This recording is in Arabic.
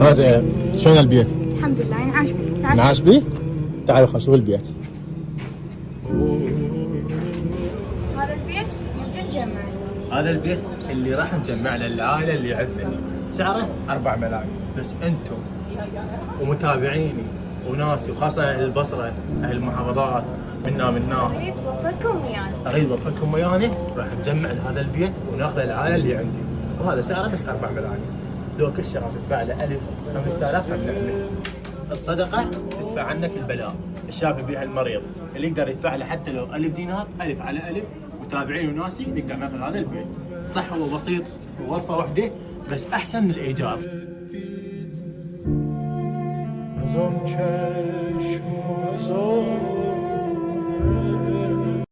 هذا شلون البيت؟ الحمد لله ينعاش بيه. تعال نعاش بيه؟ تعالوا خلينا نشوف البيت. هذا البيت يمكن نجمع. هذا البيت اللي راح نجمع له العائله اللي عندنا، سعره 4 ملايين، بس انتم ومتابعيني وناسي وخاصه اهل البصره، اهل المحافظات، منا اريد وقفتكم ويانا. اريد وقفتكم وياني، راح نجمع هذا البيت وناخذ العائله اللي عندي، وهذا سعره بس 4 ملايين. لو كل شخص يدفع له 1000 5000 هم نعمل. الصدقه تدفع عنك البلاء، الشافي بها المريض، اللي يقدر يدفع له حتى لو 1000 دينار، 1000 على 1000، متابعين وناسي نقدر ناخذ هذا البيت. صح هو بسيط وغرفه واحده بس احسن من الايجار.